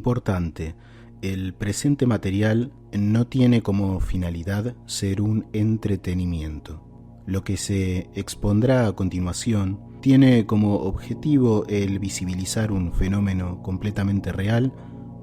Importante, el presente material no tiene como finalidad ser un entretenimiento. Lo que se expondrá a continuación tiene como objetivo el visibilizar un fenómeno completamente real,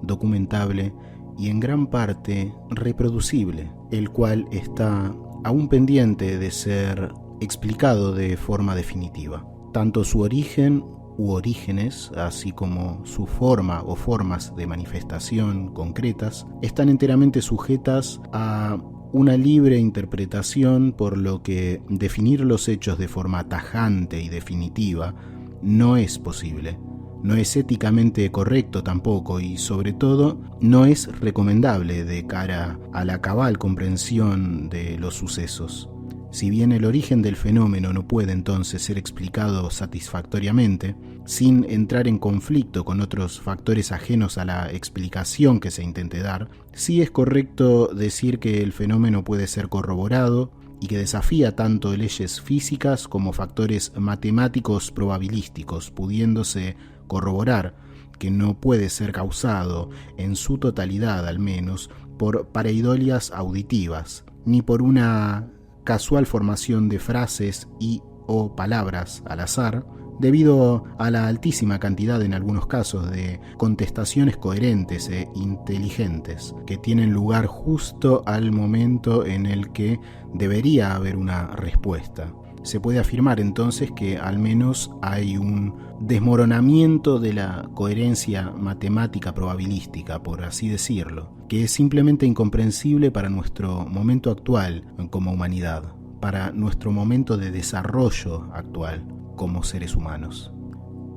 documentable y en gran parte reproducible, el cual está aún pendiente de ser explicado de forma definitiva. Tanto su origen u orígenes, así como su forma o formas de manifestación concretas, están enteramente sujetas a una libre interpretación, por lo que definir los hechos de forma tajante y definitiva no es posible. No es éticamente correcto tampoco y, sobre todo, no es recomendable de cara a la cabal comprensión de los sucesos. Si bien el origen del fenómeno no puede entonces ser explicado satisfactoriamente, sin entrar en conflicto con otros factores ajenos a la explicación que se intente dar, sí es correcto decir que el fenómeno puede ser corroborado y que desafía tanto leyes físicas como factores matemáticos probabilísticos, pudiéndose corroborar que no puede ser causado, en su totalidad al menos, por pareidolias auditivas, ni por una casual formación de frases y o palabras al azar, debido a la altísima cantidad en algunos casos de contestaciones coherentes e inteligentes que tienen lugar justo al momento en el que debería haber una respuesta. Se puede afirmar entonces que al menos hay un desmoronamiento de la coherencia matemática probabilística, por así decirlo, que es simplemente incomprensible para nuestro momento actual como humanidad, para nuestro momento de desarrollo actual como seres humanos.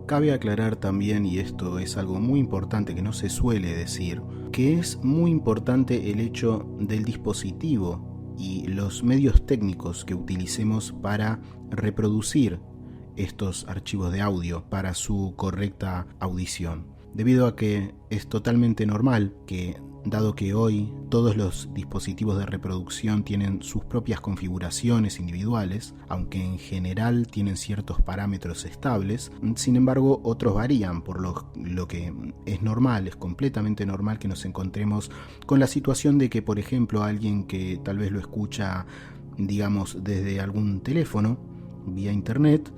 Cabe aclarar también, y esto es algo muy importante que no se suele decir, que es muy importante el hecho del dispositivo y los medios técnicos que utilicemos para reproducir estos archivos de audio para su correcta audición, debido a que es totalmente normal que, dado que hoy todos los dispositivos de reproducción tienen sus propias configuraciones individuales, aunque en general tienen ciertos parámetros estables, sin embargo otros varían, por lo que es normal, es completamente normal que nos encontremos con la situación de que, por ejemplo, alguien que tal vez lo escucha, digamos, desde algún teléfono, vía internet,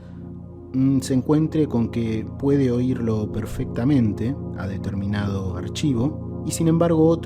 se encuentre con que puede oírlo perfectamente a determinado archivo, y sin embargo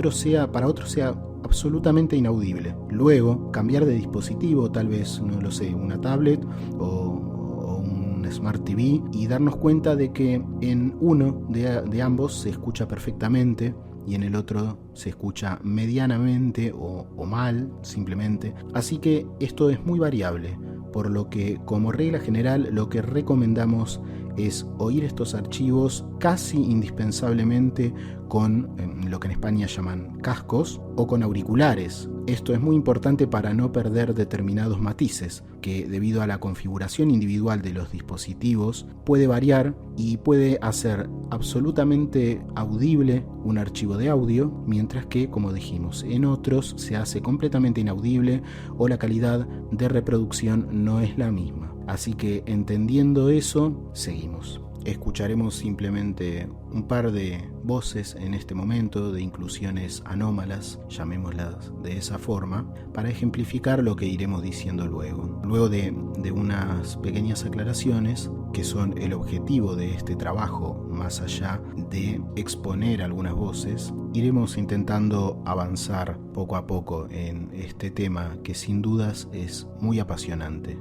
para otro sea absolutamente inaudible. Luego, cambiar de dispositivo, tal vez, no lo sé, una tablet o un Smart TV, y darnos cuenta de que en uno de ambos se escucha perfectamente y en el otro se escucha medianamente o mal, simplemente. Así que esto es muy variable, por lo que, como regla general, lo que recomendamos es oír estos archivos casi indispensablemente con lo que en España llaman cascos o con auriculares. Esto es muy importante para no perder determinados matices, que debido a la configuración individual de los dispositivos puede variar y puede hacer absolutamente audible un archivo de audio, mientras que, como dijimos, en otros se hace completamente inaudible o la calidad de reproducción no es la misma. Así que, entendiendo eso, seguimos. Escucharemos simplemente un par de voces en este momento, de inclusiones anómalas, llamémoslas de esa forma, para ejemplificar lo que iremos diciendo luego. Luego de unas pequeñas aclaraciones, que son el objetivo de este trabajo, más allá de exponer algunas voces, iremos intentando avanzar poco a poco en este tema que sin dudas es muy apasionante.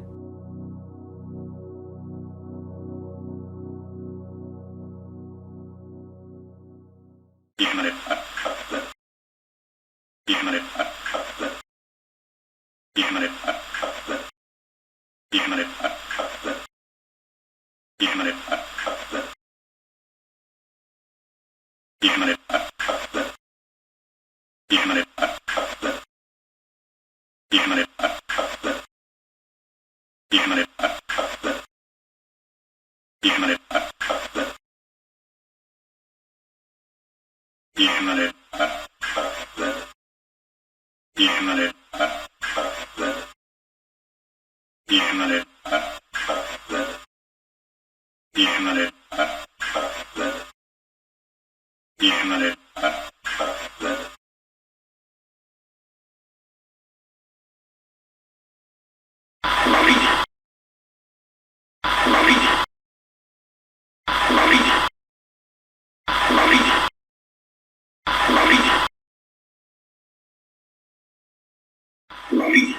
Lolly,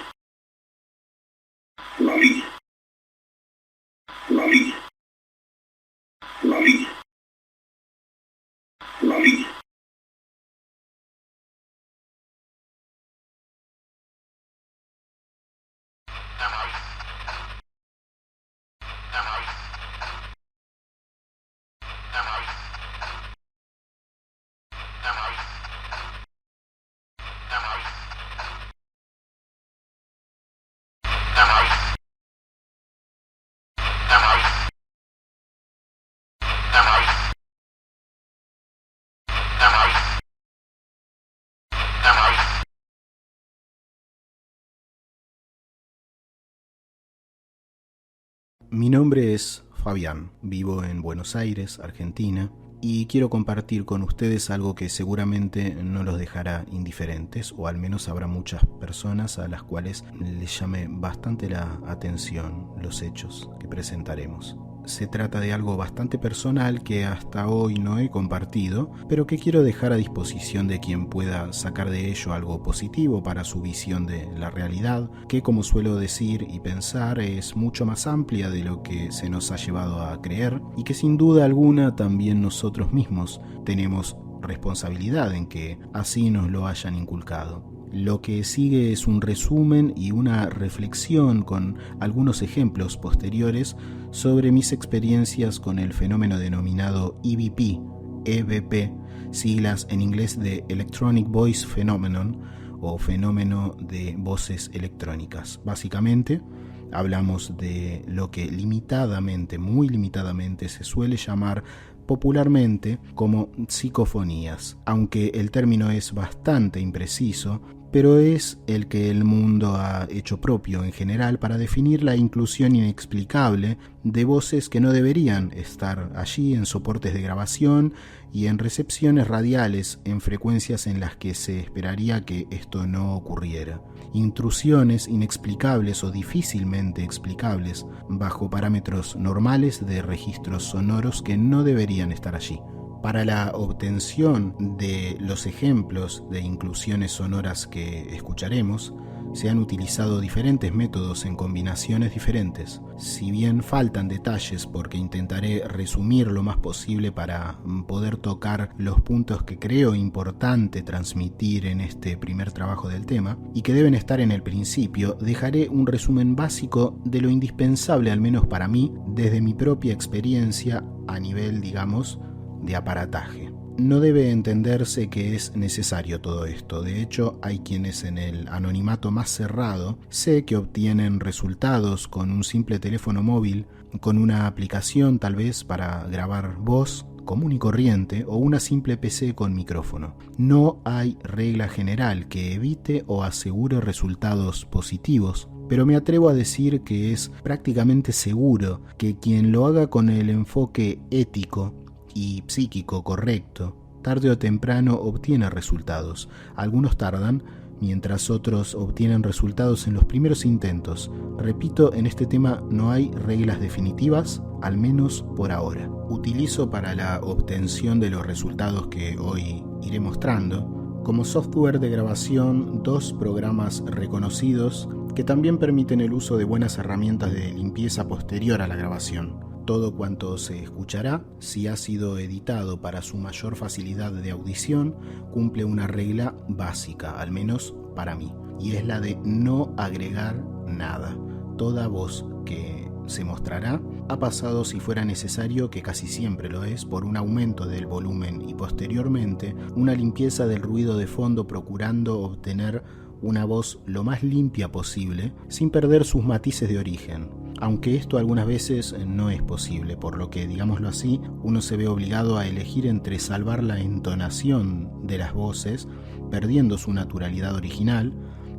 lolly, lolly, lolly, lolly. Mi nombre es Fabián, vivo en Buenos Aires, Argentina, y quiero compartir con ustedes algo que seguramente no los dejará indiferentes, o al menos habrá muchas personas a las cuales les llame bastante la atención los hechos que presentaremos. Se trata de algo bastante personal que hasta hoy no he compartido, pero que quiero dejar a disposición de quien pueda sacar de ello algo positivo para su visión de la realidad, que, como suelo decir y pensar, es mucho más amplia de lo que se nos ha llevado a creer, y que sin duda alguna también nosotros mismos tenemos responsabilidad en que así nos lo hayan inculcado. Lo que sigue es un resumen y una reflexión con algunos ejemplos posteriores sobre mis experiencias con el fenómeno denominado EVP, siglas en inglés de Electronic Voice Phenomenon o fenómeno de voces electrónicas. Básicamente, hablamos de lo que limitadamente, muy limitadamente, se suele llamar popularmente como psicofonías, aunque el término es bastante impreciso, pero es el que el mundo ha hecho propio en general para definir la inclusión inexplicable de voces que no deberían estar allí en soportes de grabación y en recepciones radiales en frecuencias en las que se esperaría que esto no ocurriera. Intrusiones inexplicables o difícilmente explicables bajo parámetros normales de registros sonoros que no deberían estar allí. Para la obtención de los ejemplos de inclusiones sonoras que escucharemos, se han utilizado diferentes métodos en combinaciones diferentes. Si bien faltan detalles, porque intentaré resumir lo más posible para poder tocar los puntos que creo importante transmitir en este primer trabajo del tema, y que deben estar en el principio, dejaré un resumen básico de lo indispensable, al menos para mí, desde mi propia experiencia a nivel, digamos, de aparataje. No debe entenderse que es necesario todo esto. De hecho, hay quienes en el anonimato más cerrado sé que obtienen resultados con un simple teléfono móvil, con una aplicación tal vez para grabar voz común y corriente o una simple PC con micrófono. No hay regla general que evite o asegure resultados positivos, pero me atrevo a decir que es prácticamente seguro que quien lo haga con el enfoque ético y psíquico correcto, tarde o temprano obtiene resultados. Algunos tardan, mientras otros obtienen resultados en los primeros intentos. Repito, en este tema no hay reglas definitivas, al menos por ahora. Utilizo para la obtención de los resultados que hoy iré mostrando, como software de grabación, dos programas reconocidos que también permiten el uso de buenas herramientas de limpieza posterior a la grabación. Todo cuanto se escuchará, si ha sido editado para su mayor facilidad de audición, cumple una regla básica, al menos para mí, y es la de no agregar nada. Toda voz que se mostrará ha pasado, si fuera necesario, que casi siempre lo es, por un aumento del volumen y posteriormente una limpieza del ruido de fondo, procurando obtener una voz lo más limpia posible sin perder sus matices de origen. Aunque esto algunas veces no es posible, por lo que, digámoslo así, uno se ve obligado a elegir entre salvar la entonación de las voces, perdiendo su naturalidad original,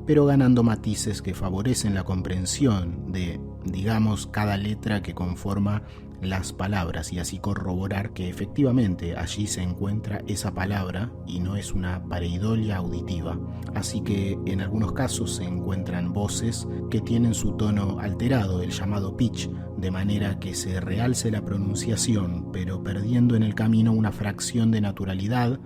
pero ganando matices que favorecen la comprensión de, digamos, cada letra que conforma las palabras, y así corroborar que efectivamente allí se encuentra esa palabra y no es una pareidolia auditiva. Así que en algunos casos se encuentran voces que tienen su tono alterado, el llamado pitch, de manera que se realce la pronunciación, pero perdiendo en el camino una fracción de naturalidad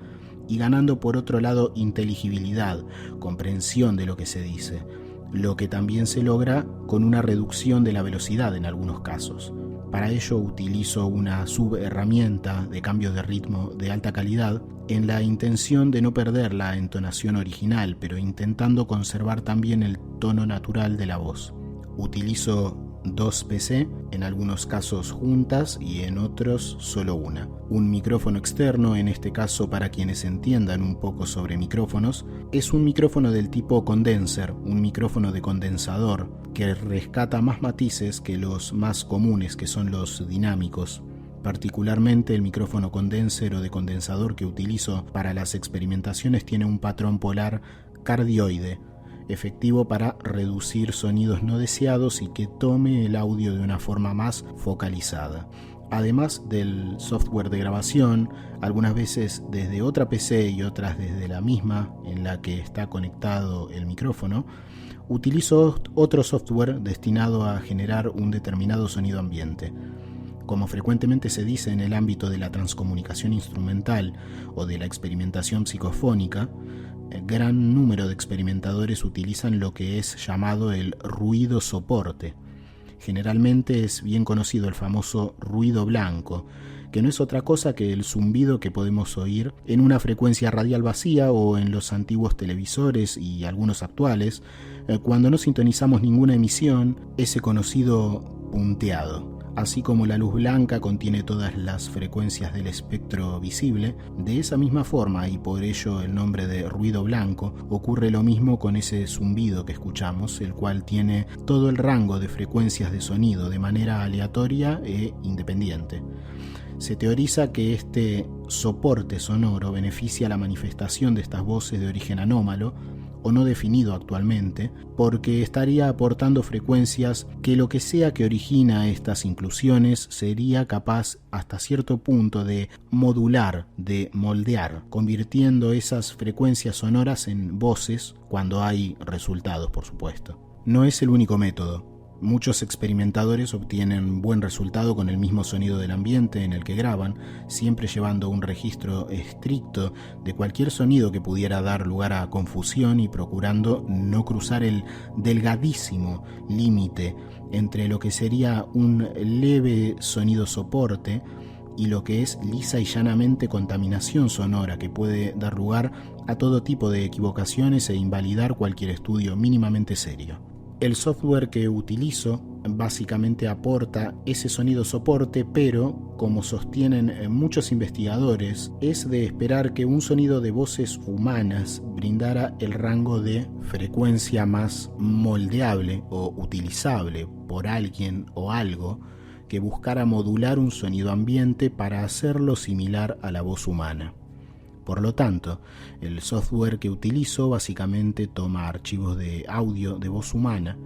y ganando por otro lado inteligibilidad, comprensión de lo que se dice. lo que también se logra con una reducción de la velocidad en algunos casos. Para ello utilizo una subherramienta de cambio de ritmo de alta calidad en la intención de no perder la entonación original, pero intentando conservar también el tono natural de la voz. Utilizo 2 PC, en algunos casos juntas y en otros solo una. Un micrófono externo, en este caso para quienes entiendan un poco sobre micrófonos, es un micrófono del tipo condenser, un micrófono de condensador que rescata más matices que los más comunes, que son los dinámicos. Particularmente el micrófono condenser o de condensador que utilizo para las experimentaciones tiene un patrón polar cardioide, efectivo para reducir sonidos no deseados y que tome el audio de una forma más focalizada. Además del software de grabación, algunas veces desde otra PC y otras desde la misma en la que está conectado el micrófono, utilizo otro software destinado a generar un determinado sonido ambiente. Como frecuentemente se dice en el ámbito de la transcomunicación instrumental o de la experimentación psicofónica, gran número de experimentadores utilizan lo que es llamado el ruido soporte. Generalmente es bien conocido el famoso ruido blanco, que no es otra cosa que el zumbido que podemos oír en una frecuencia radial vacía o en los antiguos televisores y algunos actuales, cuando no sintonizamos ninguna emisión, ese conocido punteado. Así como la luz blanca contiene todas las frecuencias del espectro visible, de esa misma forma, y por ello el nombre de ruido blanco, ocurre lo mismo con ese zumbido que escuchamos, el cual tiene todo el rango de frecuencias de sonido de manera aleatoria e independiente. Se teoriza que este soporte sonoro beneficia la manifestación de estas voces de origen anómalo, o no definido actualmente, porque estaría aportando frecuencias que lo que sea que origina estas inclusiones sería capaz hasta cierto punto de modular, de moldear, convirtiendo esas frecuencias sonoras en voces cuando hay resultados, por supuesto. No es el único método. Muchos experimentadores obtienen buen resultado con el mismo sonido del ambiente en el que graban, siempre llevando un registro estricto de cualquier sonido que pudiera dar lugar a confusión y procurando no cruzar el delgadísimo límite entre lo que sería un leve sonido soporte y lo que es lisa y llanamente contaminación sonora, que puede dar lugar a todo tipo de equivocaciones e invalidar cualquier estudio mínimamente serio. El software que utilizo básicamente aporta ese sonido soporte, pero, como sostienen muchos investigadores, es de esperar que un sonido de voces humanas brindara el rango de frecuencia más moldeable o utilizable por alguien o algo que buscara modular un sonido ambiente para hacerlo similar a la voz humana. Por lo tanto, el software que utilizo básicamente toma archivos de audio de voz humana,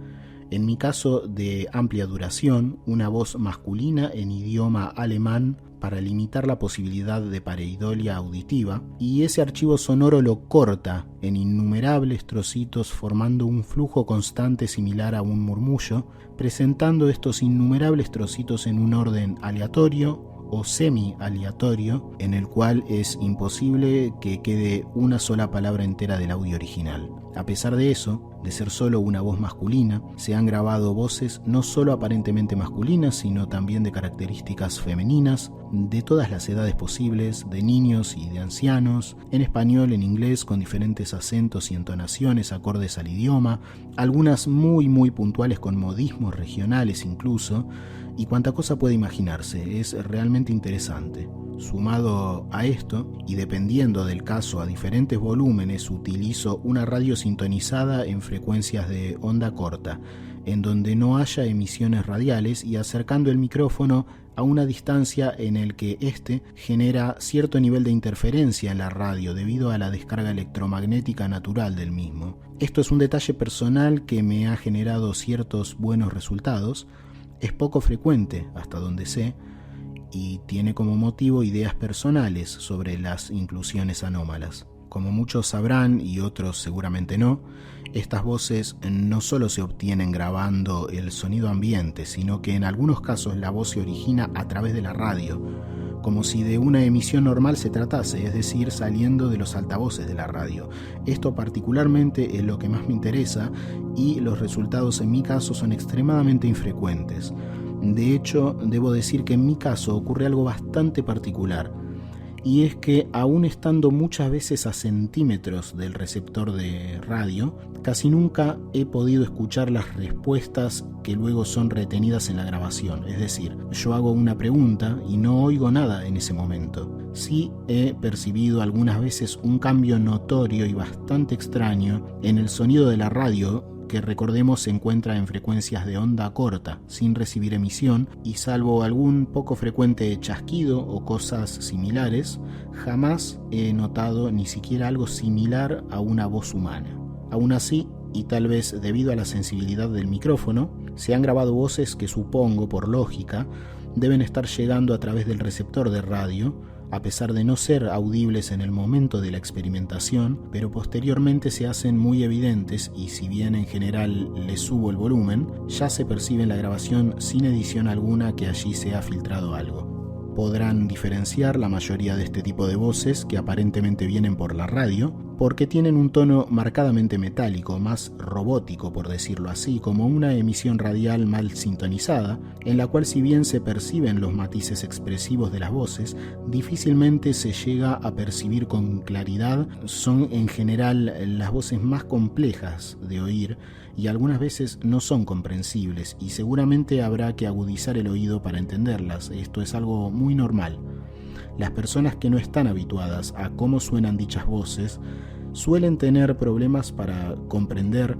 en mi caso de amplia duración, una voz masculina en idioma alemán para limitar la posibilidad de pareidolia auditiva, y ese archivo sonoro lo corta en innumerables trocitos formando un flujo constante similar a un murmullo, presentando estos innumerables trocitos en un orden aleatorio o semi-aleatorio, en el cual es imposible que quede una sola palabra entera del audio original. A pesar de eso, de ser solo una voz masculina, se han grabado voces no solo aparentemente masculinas, sino también de características femeninas, de todas las edades posibles, de niños y de ancianos, en español, en inglés, con diferentes acentos y entonaciones acordes al idioma, algunas muy puntuales con modismos regionales incluso, y cuánta cosa puede imaginarse. Es realmente interesante. Sumado a esto, y dependiendo del caso a diferentes volúmenes, utilizo una radio sintonizada en frecuencias de onda corta, en donde no haya emisiones radiales, y acercando el micrófono a una distancia en el que éste genera cierto nivel de interferencia en la radio debido a la descarga electromagnética natural del mismo. Esto es un detalle personal que me ha generado ciertos buenos resultados. Es poco frecuente, hasta donde sé, y tiene como motivo ideas personales sobre las inclusiones anómalas. Como muchos sabrán y otros seguramente no, estas voces no solo se obtienen grabando el sonido ambiente, sino que en algunos casos la voz se origina a través de la radio, como si de una emisión normal se tratase, es decir, saliendo de los altavoces de la radio. Esto particularmente es lo que más me interesa y los resultados en mi caso son extremadamente infrecuentes. De hecho, debo decir que en mi caso ocurre algo bastante particular, y es que aún estando muchas veces a centímetros del receptor de radio, casi nunca he podido escuchar las respuestas que luego son retenidas en la grabación. Es decir, yo hago una pregunta y no oigo nada en ese momento. Sí he percibido algunas veces un cambio notorio y bastante extraño en el sonido de la radio, que recordemos se encuentra en frecuencias de onda corta, sin recibir emisión, y salvo algún poco frecuente chasquido o cosas similares, jamás he notado ni siquiera algo similar a una voz humana. Aún así, y tal vez debido a la sensibilidad del micrófono, se han grabado voces que supongo, por lógica, deben estar llegando a través del receptor de radio, a pesar de no ser audibles en el momento de la experimentación, pero posteriormente se hacen muy evidentes y si bien en general les subo el volumen, ya se percibe en la grabación sin edición alguna que allí se ha filtrado algo. Podrán diferenciar la mayoría de este tipo de voces que aparentemente vienen por la radio, porque tienen un tono marcadamente metálico, más robótico por decirlo así, como una emisión radial mal sintonizada, en la cual si bien se perciben los matices expresivos de las voces, difícilmente se llega a percibir con claridad. Son en general las voces más complejas de oír y algunas veces no son comprensibles y seguramente habrá que agudizar el oído para entenderlas. Esto es algo muy normal. Las personas que no están habituadas a cómo suenan dichas voces suelen tener problemas para comprender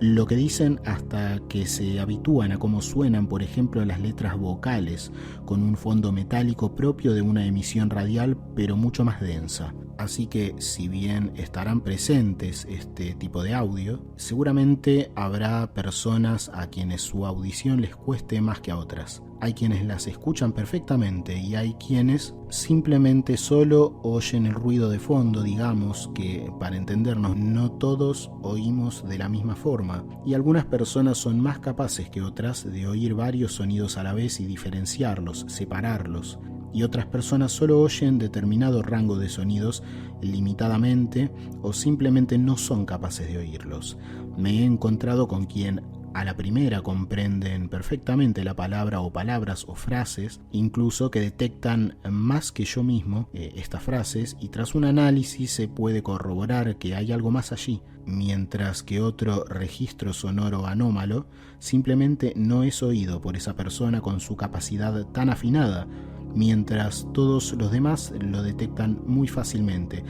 lo que dicen hasta que se habitúan a cómo suenan, por ejemplo, las letras vocales, con un fondo metálico propio de una emisión radial, pero mucho más densa. Así que, si bien estarán presentes este tipo de audio, seguramente habrá personas a quienes su audición les cueste más que a otras. Hay quienes las escuchan perfectamente y hay quienes simplemente solo oyen el ruido de fondo, digamos que para entendernos no todos oímos de la misma forma y algunas personas son más capaces que otras de oír varios sonidos a la vez y diferenciarlos, separarlos, y otras personas solo oyen determinado rango de sonidos limitadamente o simplemente no son capaces de oírlos. Me he encontrado con quien a la primera comprenden perfectamente la palabra o palabras o frases, incluso que detectan más que yo mismo estas frases, y tras un análisis se puede corroborar que hay algo más allí, mientras que otro registro sonoro anómalo simplemente no es oído por esa persona con su capacidad tan afinada, mientras todos los demás lo detectan muy fácilmente.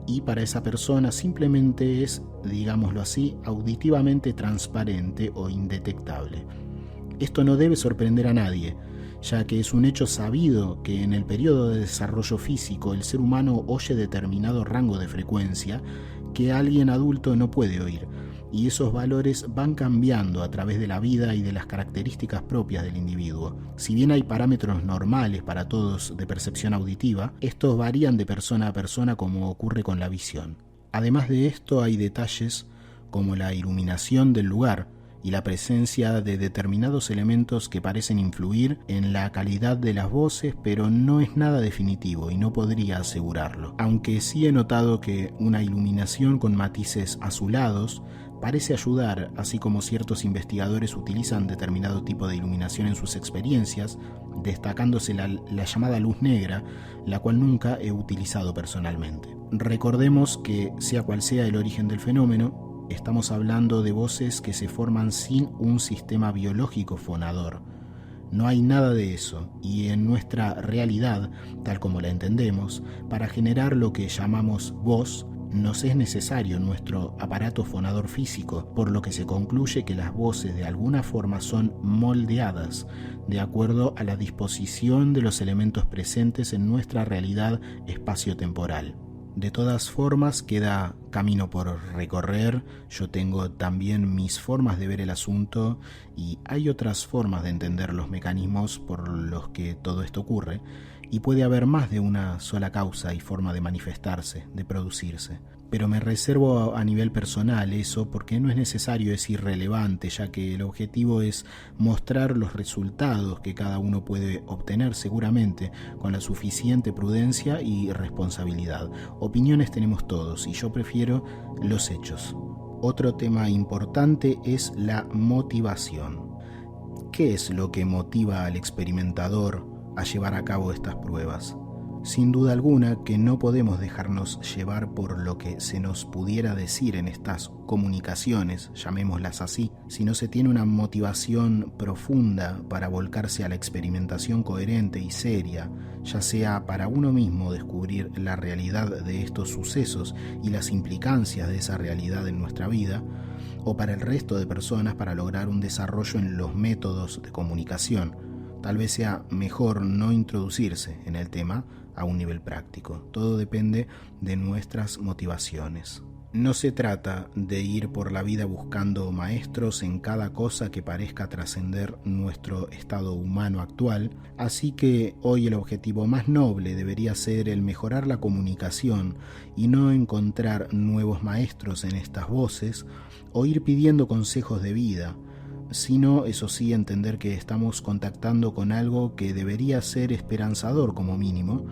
Y para esa persona simplemente es, digámoslo así, auditivamente transparente o indetectable. Esto no debe sorprender a nadie, ya que es un hecho sabido que en el periodo de desarrollo físico el ser humano oye determinado rango de frecuencia que alguien adulto no puede oír, y esos valores van cambiando a través de la vida y de las características propias del individuo. Si bien hay parámetros normales para todos de percepción auditiva, estos varían de persona a persona como ocurre con la visión. Además de esto hay detalles como la iluminación del lugar y la presencia de determinados elementos que parecen influir en la calidad de las voces, pero no es nada definitivo y no podría asegurarlo. Aunque sí he notado que una iluminación con matices azulados parece ayudar, así como ciertos investigadores utilizan determinado tipo de iluminación en sus experiencias, destacándose la llamada luz negra, la cual nunca he utilizado personalmente. Recordemos que, sea cual sea el origen del fenómeno, estamos hablando de voces que se forman sin un sistema biológico fonador. No hay nada de eso, y en nuestra realidad, tal como la entendemos, para generar lo que llamamos voz, nos es necesario nuestro aparato fonador físico, por lo que se concluye que las voces de alguna forma son moldeadas de acuerdo a la disposición de los elementos presentes en nuestra realidad espacio-temporal. De todas formas, queda camino por recorrer. Yo tengo también mis formas de ver el asunto y hay otras formas de entender los mecanismos por los que todo esto ocurre, y puede haber más de una sola causa y forma de manifestarse, de producirse. pero me reservo a nivel personal eso porque no es necesario, es irrelevante, ya que el objetivo es mostrar los resultados que cada uno puede obtener seguramente con la suficiente prudencia y responsabilidad. Opiniones tenemos todos y yo prefiero los hechos. Otro tema importante es la motivación. ¿Qué es lo que motiva al experimentador a llevar a cabo estas pruebas? Sin duda alguna que no podemos dejarnos llevar por lo que se nos pudiera decir en estas comunicaciones, llamémoslas así, si no se tiene una motivación profunda para volcarse a la experimentación coherente y seria, ya sea para uno mismo descubrir la realidad de estos sucesos y las implicancias de esa realidad en nuestra vida, o para el resto de personas para lograr un desarrollo en los métodos de comunicación. Tal vez sea mejor no introducirse en el tema a un nivel práctico. Todo depende de nuestras motivaciones. No se trata de ir por la vida buscando maestros en cada cosa que parezca trascender nuestro estado humano actual, así que hoy el objetivo más noble debería ser el mejorar la comunicación y no encontrar nuevos maestros en estas voces o ir pidiendo consejos de vida, sino, eso sí, entender que estamos contactando con algo que debería ser esperanzador como mínimo,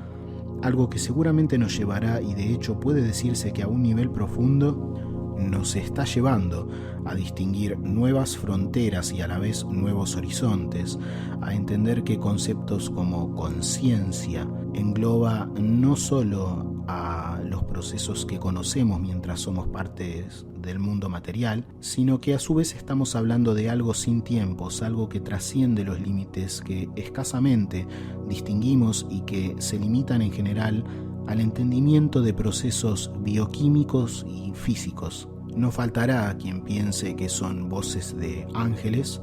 algo que seguramente nos llevará, y de hecho puede decirse que a un nivel profundo nos está llevando a distinguir nuevas fronteras y a la vez nuevos horizontes, a entender que conceptos como conciencia engloba no solo a los procesos que conocemos mientras somos partes del mundo material, sino que a su vez estamos hablando de algo sin tiempos, algo que trasciende los límites que escasamente distinguimos y que se limitan en general al entendimiento de procesos bioquímicos y físicos. No faltará quien piense que son voces de ángeles,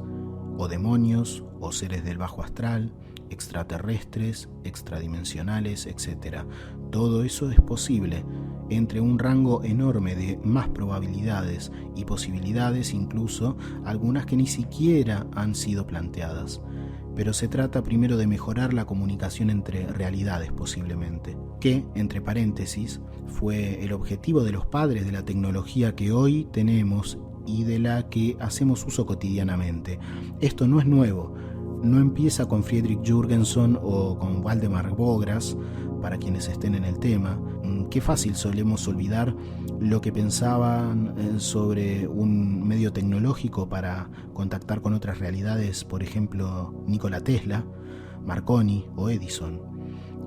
o demonios, o seres del bajo astral, extraterrestres, extradimensionales, etc. Todo eso es posible, entre un rango enorme de más probabilidades y posibilidades, incluso algunas que ni siquiera han sido planteadas. Pero se trata primero de mejorar la comunicación entre realidades posiblemente, que, entre paréntesis, fue el objetivo de los padres de la tecnología que hoy tenemos y de la que hacemos uso cotidianamente. Esto no es nuevo, no empieza con Friedrich Jürgenson o con Waldemar Vogras, para quienes estén en el tema. Qué fácil solemos olvidar lo que pensaban sobre un medio tecnológico para contactar con otras realidades, por ejemplo, Nikola Tesla, Marconi o Edison.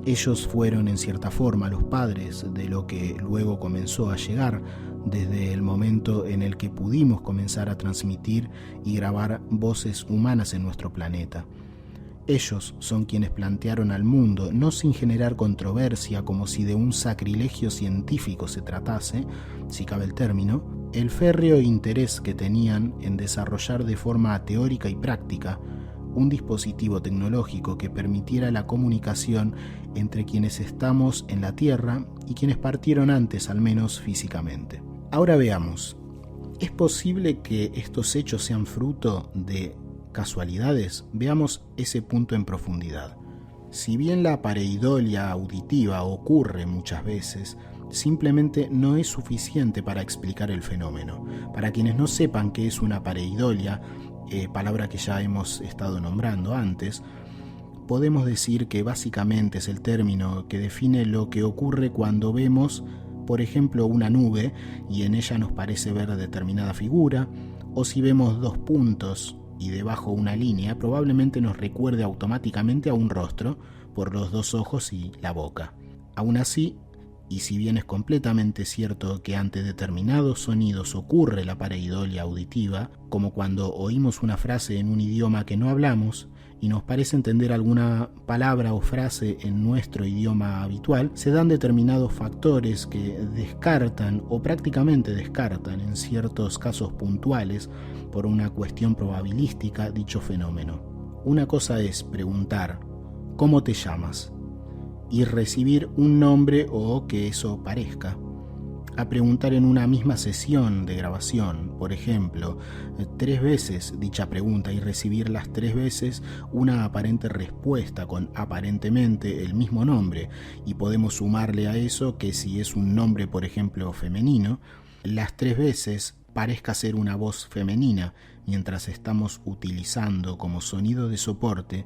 Ellos fueron en cierta forma los padres de lo que luego comenzó a llegar desde el momento en el que pudimos comenzar a transmitir y grabar voces humanas en nuestro planeta. Ellos son quienes plantearon al mundo, no sin generar controversia como si de un sacrilegio científico se tratase, si cabe el término, el férreo interés que tenían en desarrollar de forma teórica y práctica un dispositivo tecnológico que permitiera la comunicación entre quienes estamos en la Tierra y quienes partieron antes, al menos físicamente. Ahora veamos, ¿es posible que estos hechos sean fruto de casualidades? Veamos ese punto en profundidad. Si bien la pareidolia auditiva ocurre muchas veces, simplemente no es suficiente para explicar el fenómeno. Para quienes no sepan qué es una pareidolia, palabra que ya hemos estado nombrando antes, podemos decir que básicamente es el término que define lo que ocurre cuando vemos, por ejemplo, una nube y en ella nos parece ver determinada figura, o si vemos dos puntos y debajo una línea, probablemente nos recuerde automáticamente a un rostro por los dos ojos y la boca. Aún así, y si bien es completamente cierto que ante determinados sonidos ocurre la pareidolia auditiva, como cuando oímos una frase en un idioma que no hablamos y nos parece entender alguna palabra o frase en nuestro idioma habitual, se dan determinados factores que descartan o prácticamente descartan en ciertos casos puntuales por una cuestión probabilística dicho fenómeno. Una cosa es preguntar ¿cómo te llamas? Y recibir un nombre o que eso parezca. a preguntar en una misma sesión de grabación, por ejemplo, 3 veces dicha pregunta y recibir las 3 veces una aparente respuesta con aparentemente el mismo nombre, y podemos sumarle a eso que si es un nombre, por ejemplo, femenino, las 3 veces parezca ser una voz femenina, mientras estamos utilizando como sonido de soporte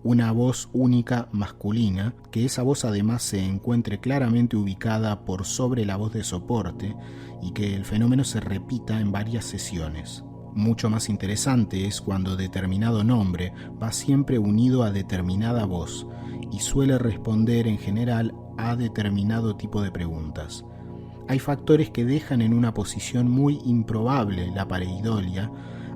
una voz única masculina, que esa voz además se encuentre claramente ubicada por sobre la voz de soporte y que el fenómeno se repita en varias sesiones. Mucho más interesante es cuando determinado nombre va siempre unido a determinada voz y suele responder en general a determinado tipo de preguntas. Hay factores que dejan en una posición muy improbable la pareidolia,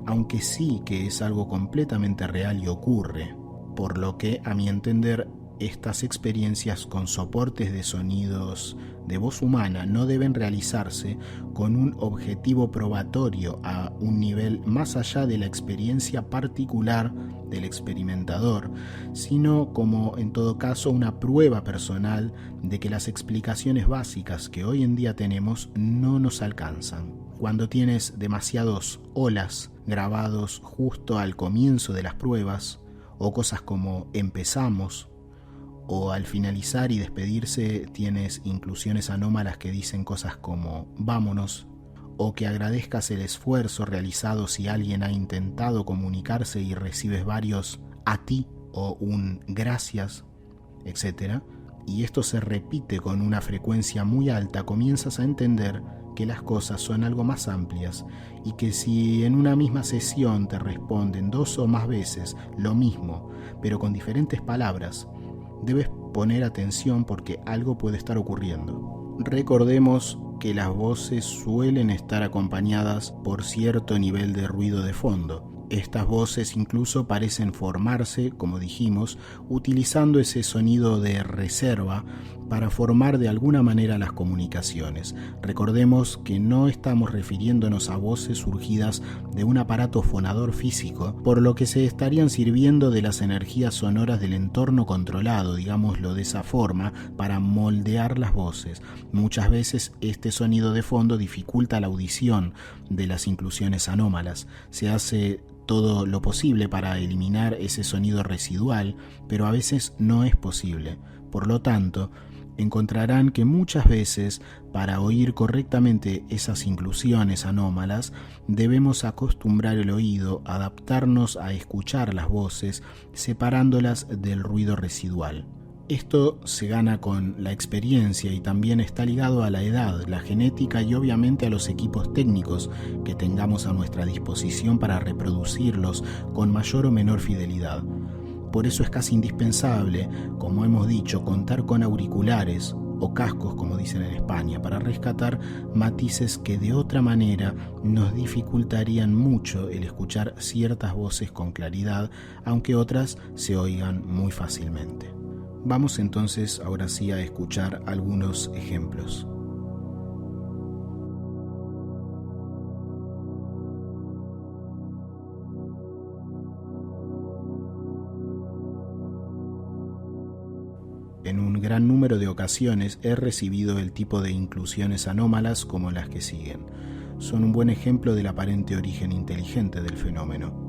aunque sí que es algo completamente real y ocurre, por lo que, a mi entender, estas experiencias con soportes de sonidos de voz humana no deben realizarse con un objetivo probatorio a un nivel más allá de la experiencia particular del experimentador, sino como, en todo caso, una prueba personal de que las explicaciones básicas que hoy en día tenemos no nos alcanzan. Cuando tienes demasiados holas grabados justo al comienzo de las pruebas, o cosas como empezamos, o al finalizar y despedirse tienes inclusiones anómalas que dicen cosas como vámonos, o que agradezcas el esfuerzo realizado si alguien ha intentado comunicarse y recibes varios a ti o un gracias, etc. Y esto se repite con una frecuencia muy alta, comienzas a entender que las cosas son algo más amplias y que si en una misma sesión te responden 2 o más veces lo mismo, pero con diferentes palabras, debes poner atención porque algo puede estar ocurriendo. Recordemos que las voces suelen estar acompañadas por cierto nivel de ruido de fondo. Estas voces incluso parecen formarse, como dijimos, utilizando ese sonido de reserva para formar de alguna manera las comunicaciones. Recordemos que no estamos refiriéndonos a voces surgidas de un aparato fonador físico, por lo que se estarían sirviendo de las energías sonoras del entorno controlado, digámoslo de esa forma, para moldear las voces. Muchas veces este sonido de fondo dificulta la audición de las inclusiones anómalas. Se hace todo lo posible para eliminar ese sonido residual, pero a veces no es posible. Por lo tanto, encontrarán que muchas veces, para oír correctamente esas inclusiones anómalas, debemos acostumbrar el oído, adaptarnos a escuchar las voces, separándolas del ruido residual. Esto se gana con la experiencia y también está ligado a la edad, la genética y obviamente a los equipos técnicos que tengamos a nuestra disposición para reproducirlos con mayor o menor fidelidad. Por eso es casi indispensable, como hemos dicho, contar con auriculares o cascos, como dicen en España, para rescatar matices que de otra manera nos dificultarían mucho el escuchar ciertas voces con claridad, aunque otras se oigan muy fácilmente. Vamos entonces ahora sí a escuchar algunos ejemplos. En un gran número de ocasiones he recibido el tipo de inclusiones anómalas como las que siguen. Son un buen ejemplo del aparente origen inteligente del fenómeno.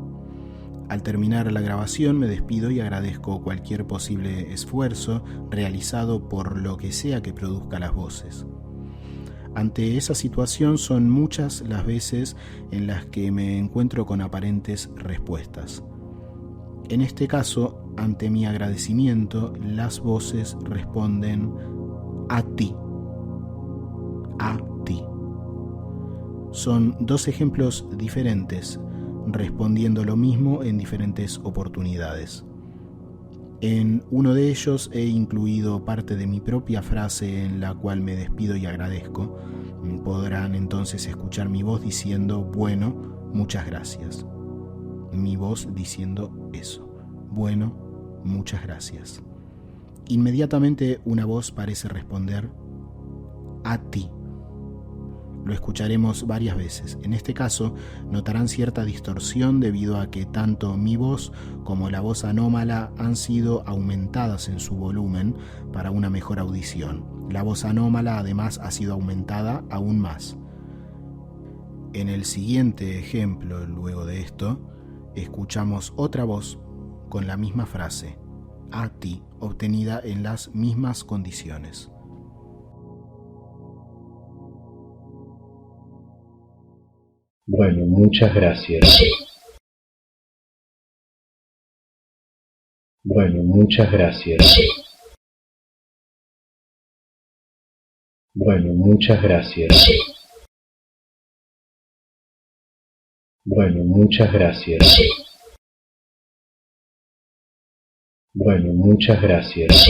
Al terminar la grabación me despido y agradezco cualquier posible esfuerzo realizado por lo que sea que produzca las voces. Ante esa situación son muchas las veces en las que me encuentro con aparentes respuestas. En este caso, ante mi agradecimiento, las voces responden a ti. A ti. Son 2 ejemplos diferentes, respondiendo lo mismo en diferentes oportunidades. En uno de ellos he incluido parte de mi propia frase en la cual me despido y agradezco. Podrán entonces escuchar mi voz diciendo, bueno, muchas gracias. Mi voz diciendo eso, bueno, muchas gracias. Inmediatamente una voz parece responder, a ti. Lo escucharemos varias veces. En este caso, notarán cierta distorsión debido a que tanto mi voz como la voz anómala han sido aumentadas en su volumen para una mejor audición. La voz anómala además ha sido aumentada aún más. En el siguiente ejemplo, luego de esto, escuchamos otra voz con la misma frase, a ti, obtenida en las mismas condiciones. Bueno, muchas gracias. Bueno, muchas gracias. Bueno, muchas gracias. Bueno, muchas gracias. Bueno, muchas gracias.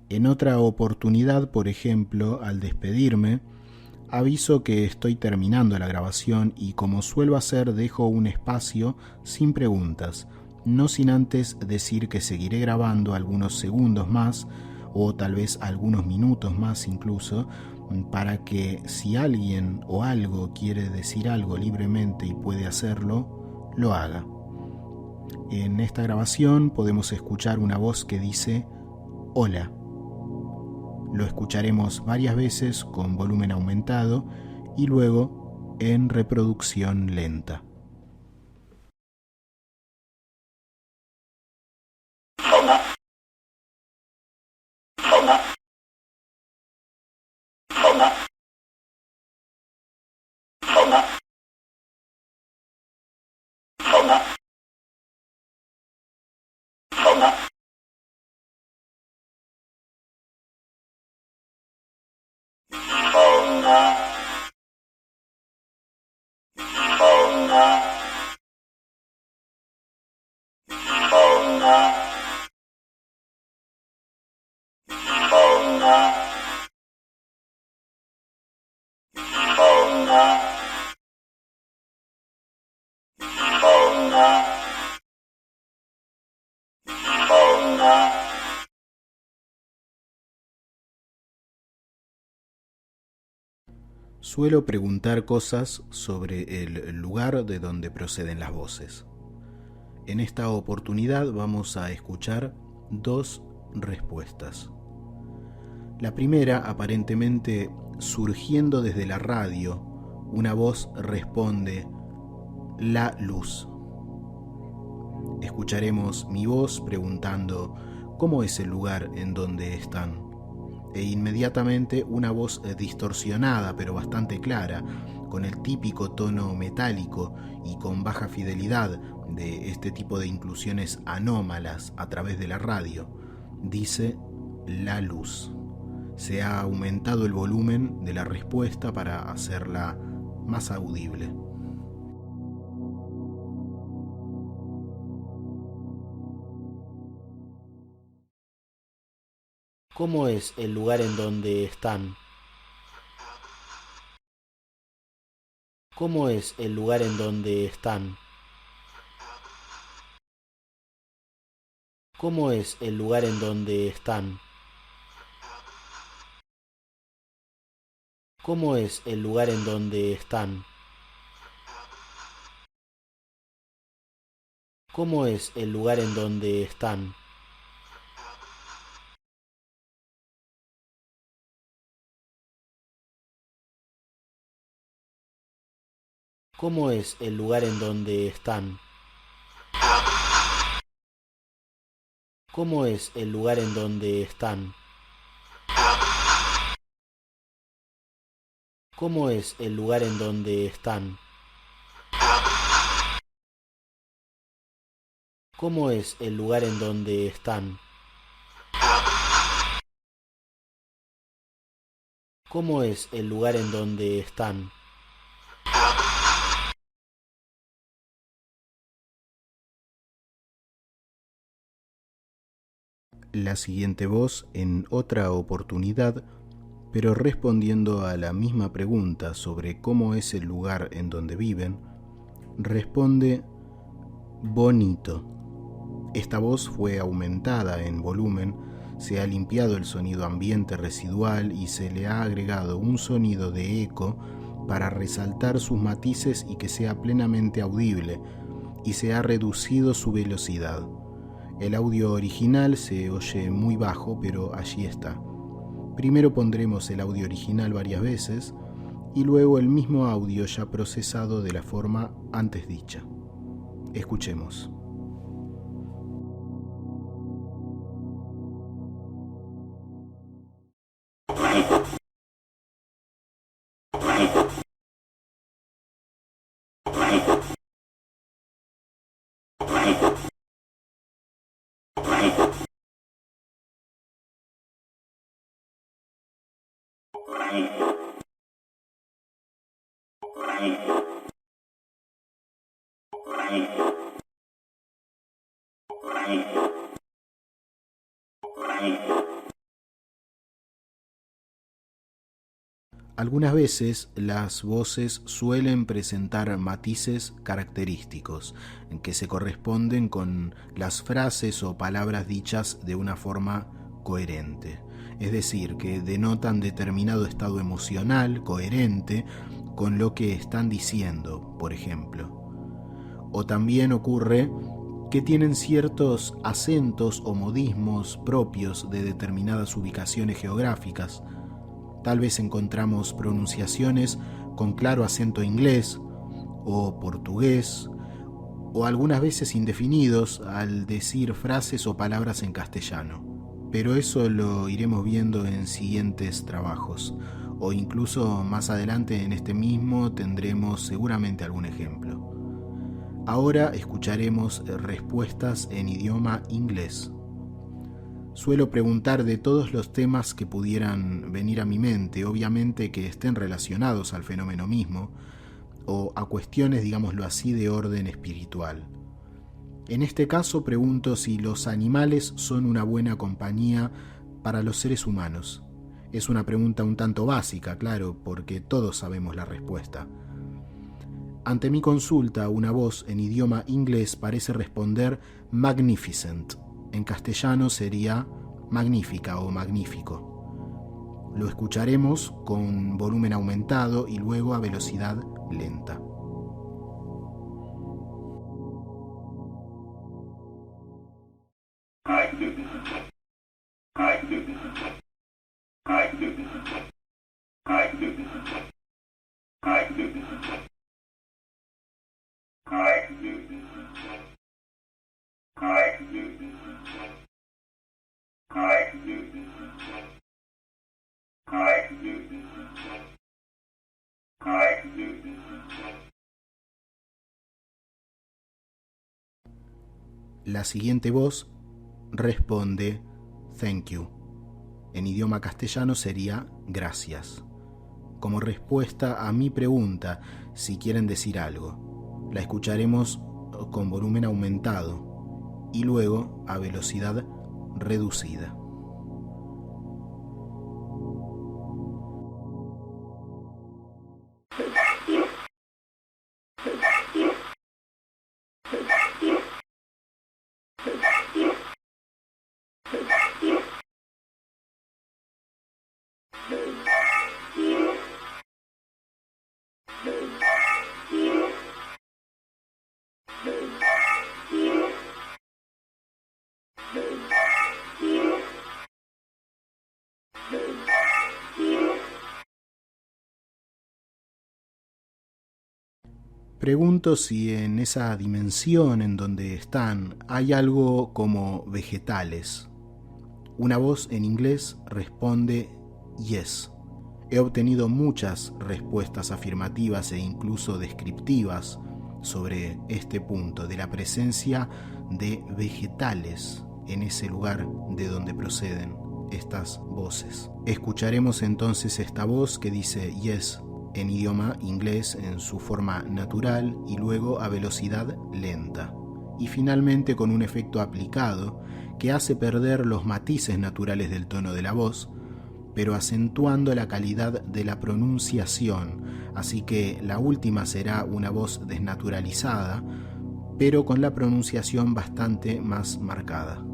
En otra oportunidad, por ejemplo, al despedirme, aviso que estoy terminando la grabación y, como suelo hacer, dejo un espacio sin preguntas, no sin antes decir que seguiré grabando algunos segundos más o tal vez algunos minutos más incluso, para que si alguien o algo quiere decir algo libremente y puede hacerlo, lo haga. En esta grabación podemos escuchar una voz que dice hola. Lo escucharemos varias veces con volumen aumentado y luego en reproducción lenta. Suelo preguntar cosas sobre el lugar de donde proceden las voces. En esta oportunidad vamos a escuchar dos respuestas. La primera, aparentemente surgiendo desde la radio, una voz responde: la luz. Escucharemos mi voz preguntando ¿cómo es el lugar en donde están? E inmediatamente una voz distorsionada pero bastante clara, con el típico tono metálico y con baja fidelidad de este tipo de inclusiones anómalas a través de la radio, dice la luz. Se ha aumentado el volumen de la respuesta para hacerla más audible. ¿Cómo es el lugar en donde están? ¿Cómo es el lugar en donde están? ¿Cómo es el lugar en donde están? ¿Cómo es el lugar en donde están? ¿Cómo es el lugar en donde están? ¿Cómo es el lugar en donde están? ¿Cómo es el lugar en donde están? ¿Cómo es el lugar en donde están? ¿Cómo es el lugar en donde están? ¿Cómo es el lugar en donde están? La siguiente voz, en otra oportunidad, pero respondiendo a la misma pregunta sobre cómo es el lugar en donde viven, responde bonito. Esta voz fue aumentada en volumen, se ha limpiado el sonido ambiente residual y se le ha agregado un sonido de eco para resaltar sus matices y que sea plenamente audible, y se ha reducido su velocidad. El audio original se oye muy bajo, pero allí está. Primero pondremos el audio original varias veces y luego el mismo audio ya procesado de la forma antes dicha. Escuchemos. Algunas veces las voces suelen presentar matices característicos que se corresponden con las frases o palabras dichas de una forma coherente, es decir, que denotan determinado estado emocional coherente con lo que están diciendo, por ejemplo. O también ocurre que tienen ciertos acentos o modismos propios de determinadas ubicaciones geográficas. Tal vez encontramos pronunciaciones con claro acento inglés o portugués, o algunas veces indefinidos al decir frases o palabras en castellano. Pero eso lo iremos viendo en siguientes trabajos, o incluso más adelante en este mismo tendremos seguramente algún ejemplo. Ahora escucharemos respuestas en idioma inglés. Suelo preguntar de todos los temas que pudieran venir a mi mente, obviamente que estén relacionados al fenómeno mismo, o a cuestiones, digámoslo así, de orden espiritual. En este caso pregunto si los animales son una buena compañía para los seres humanos. Es una pregunta un tanto básica, claro, porque todos sabemos la respuesta. Ante mi consulta, una voz en idioma inglés parece responder magnificent. En castellano sería magnífica o magnífico. Lo escucharemos con volumen aumentado y luego a velocidad lenta. La siguiente voz responde thank you. En idioma castellano sería gracias. Como respuesta a mi pregunta si quieren decir algo. La escucharemos con volumen aumentado y luego a velocidad reducida. Pregunto si en esa dimensión en donde están hay algo como vegetales. Una voz en inglés responde yes. He obtenido muchas respuestas afirmativas e incluso descriptivas sobre este punto de la presencia de vegetales en ese lugar de donde proceden estas voces. Escucharemos entonces esta voz que dice yes en idioma inglés en su forma natural y luego a velocidad lenta. y finalmente con un efecto aplicado que hace perder los matices naturales del tono de la voz, pero acentuando la calidad de la pronunciación, así que la última será una voz desnaturalizada, pero con la pronunciación bastante más marcada.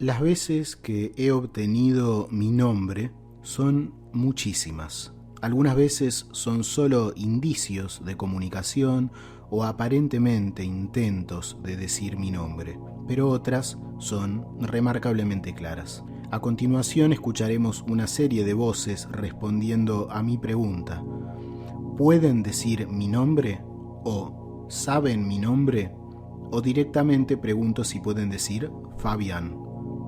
Las veces que he obtenido mi nombre son muchísimas. Algunas veces son solo indicios de comunicación o aparentemente intentos de decir mi nombre, pero otras son remarcablemente claras. A continuación escucharemos una serie de voces respondiendo a mi pregunta: ¿pueden decir mi nombre? ¿O saben mi nombre? O directamente pregunto si pueden decir Fabián.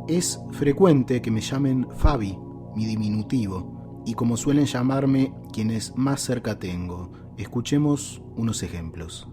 Es frecuente que me llamen Fabi, mi diminutivo, y como suelen llamarme quienes más cerca tengo. Escuchemos unos ejemplos.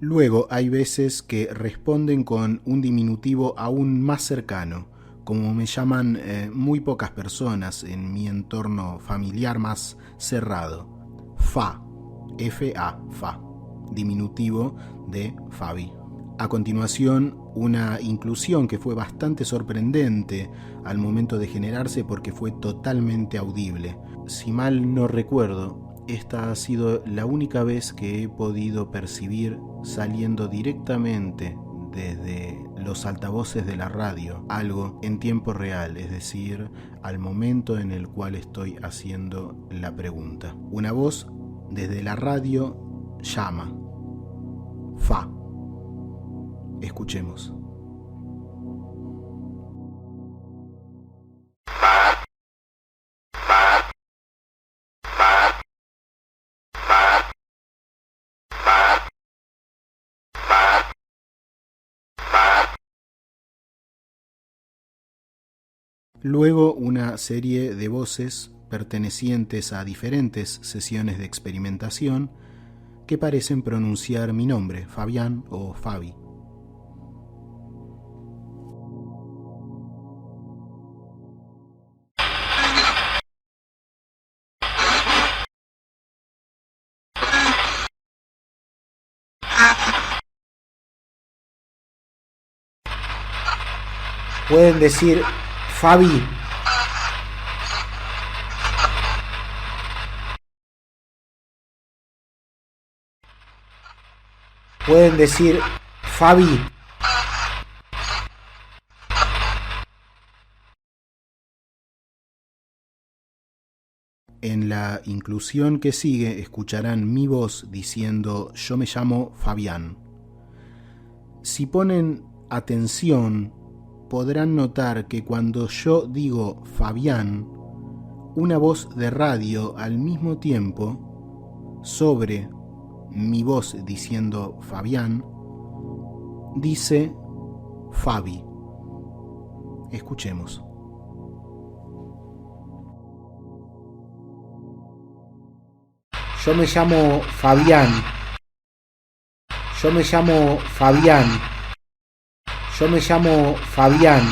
Luego hay veces que responden con un diminutivo aún más cercano, como me llaman muy pocas personas en mi entorno familiar más cerrado. Fa, F-A, Fa, diminutivo de Fabi. A continuación, una inclusión que fue bastante sorprendente al momento de generarse porque fue totalmente audible. Si mal no recuerdo, esta ha sido la única vez que he podido percibir saliendo directamente desde los altavoces de la radio algo en tiempo real, es decir, al momento en el cual estoy haciendo la pregunta. Una voz desde la radio llama: Fa. Escuchemos. Luego una serie de voces pertenecientes a diferentes sesiones de experimentación que parecen pronunciar mi nombre, Fabián o Fabi. Pueden decir Fabi. Pueden decir Fabi. En la inclusión que sigue escucharán mi voz diciendo: yo me llamo Fabián. Si ponen atención, podrán notar que cuando yo digo Fabián, una voz de radio al mismo tiempo, sobre mi voz diciendo Fabián, dice Fabi. Escuchemos. Yo me llamo Fabián. Yo me llamo Fabián. Yo me llamo Fabián.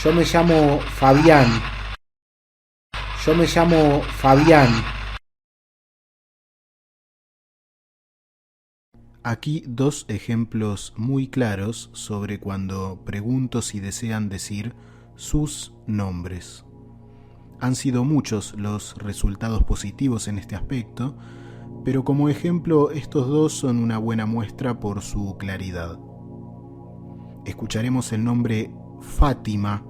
Yo me llamo Fabián. Yo me llamo Fabián. Aquí dos ejemplos muy claros sobre cuando pregunto si desean decir sus nombres. Han sido muchos los resultados positivos en este aspecto, pero como ejemplo estos dos son una buena muestra por su claridad. Escucharemos el nombre Fátima,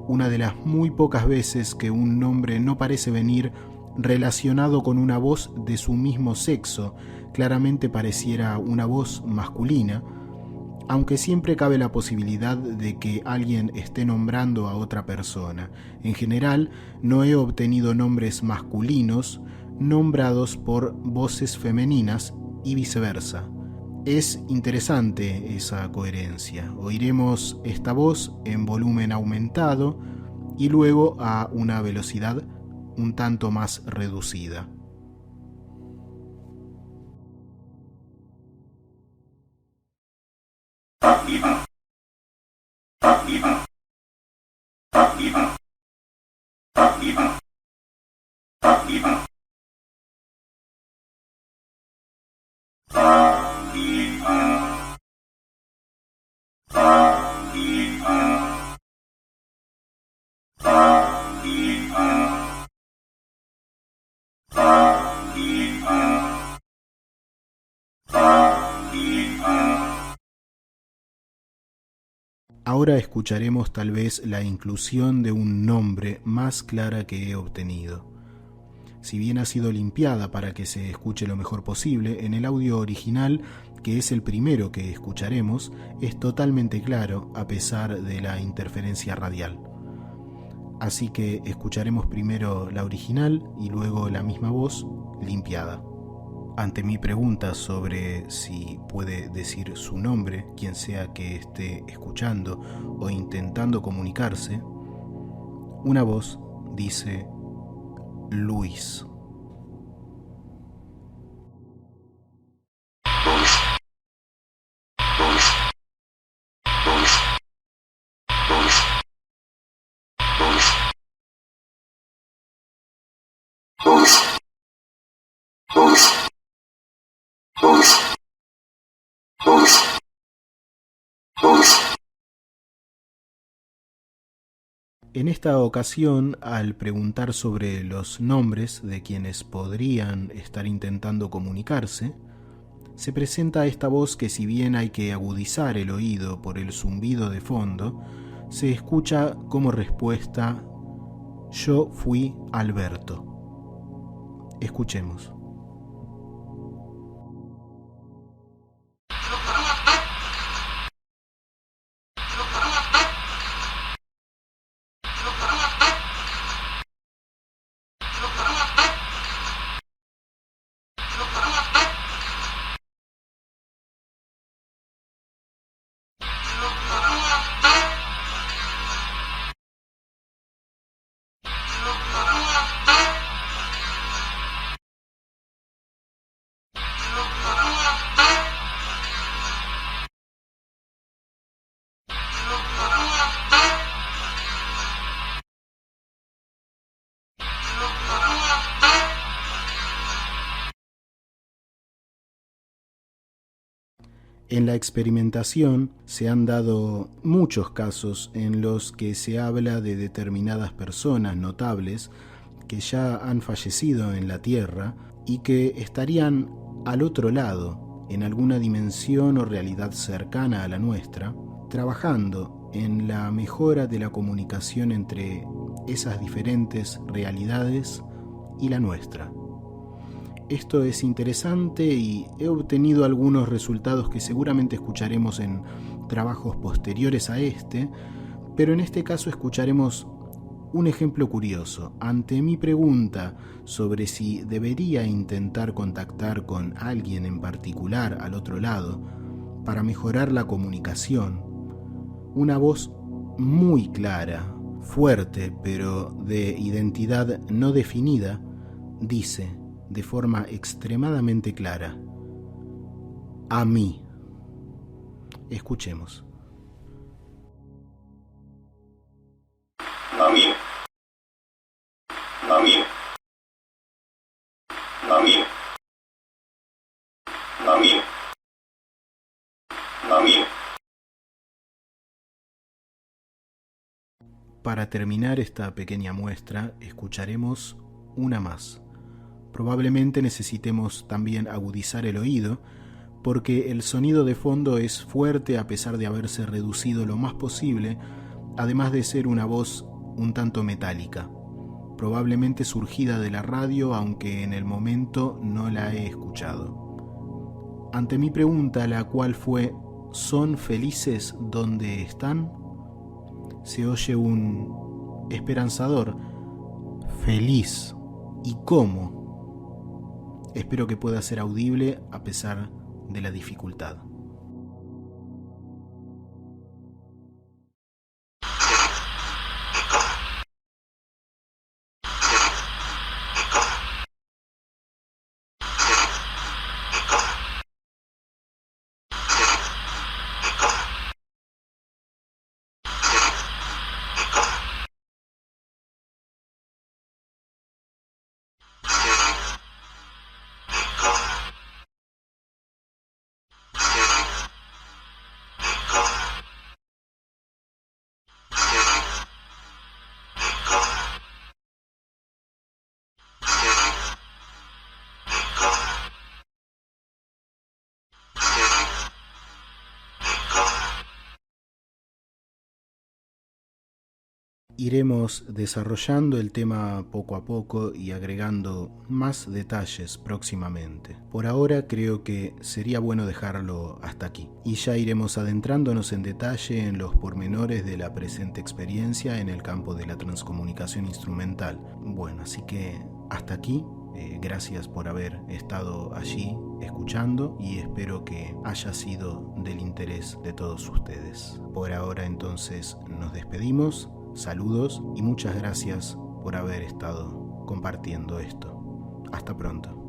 una de las muy pocas veces que un nombre no parece venir relacionado con una voz de su mismo sexo. Claramente pareciera una voz masculina, aunque siempre cabe la posibilidad de que alguien esté nombrando a otra persona. En general, no he obtenido nombres masculinos nombrados por voces femeninas y viceversa. Es interesante esa coherencia. Oiremos esta voz en volumen aumentado y luego a una velocidad un tanto más reducida. Ahora escucharemos tal vez la inclusión de un nombre más clara que he obtenido. Si bien ha sido limpiada para que se escuche lo mejor posible, en el audio original, que es el primero que escucharemos, es totalmente claro a pesar de la interferencia radial. Así que escucharemos primero la original y luego la misma voz limpiada. Ante mi pregunta sobre si puede decir su nombre, quien sea que esté escuchando o intentando comunicarse, una voz dice Luis. En esta ocasión, al preguntar sobre los nombres de quienes podrían estar intentando comunicarse, se presenta esta voz que, si bien hay que agudizar el oído por el zumbido de fondo, se escucha como respuesta: yo fui Alberto. Escuchemos. En la experimentación se han dado muchos casos en los que se habla de determinadas personas notables que ya han fallecido en la Tierra y que estarían al otro lado, en alguna dimensión o realidad cercana a la nuestra, trabajando en la mejora de la comunicación entre esas diferentes realidades y la nuestra. Esto es interesante y he obtenido algunos resultados que seguramente escucharemos en trabajos posteriores a este, pero en este caso escucharemos un ejemplo curioso. Ante mi pregunta sobre si debería intentar contactar con alguien en particular al otro lado para mejorar la comunicación, una voz muy clara, fuerte, pero de identidad no definida, dice de forma extremadamente clara: a mí. Escuchemos. A mí. A mí. A mí. A mí. A mí. Para terminar esta pequeña muestra, escucharemos una más. Probablemente necesitemos también agudizar el oído, porque el sonido de fondo es fuerte a pesar de haberse reducido lo más posible, además de ser una voz un tanto metálica, probablemente surgida de la radio, aunque en el momento no la he escuchado. Ante mi pregunta, la cual fue ¿son felices donde están?, se oye un esperanzador feliz. ¿Y cómo? Espero que pueda ser audible a pesar de la dificultad. Iremos desarrollando el tema poco a poco y agregando más detalles próximamente. Por ahora creo que sería bueno dejarlo hasta aquí, y ya iremos adentrándonos en detalle en los pormenores de la presente experiencia en el campo de la transcomunicación instrumental. Bueno, así que hasta aquí. Gracias por haber estado allí escuchando y espero que haya sido del interés de todos ustedes. Por ahora entonces nos despedimos. Saludos y muchas gracias por haber estado compartiendo esto. Hasta pronto.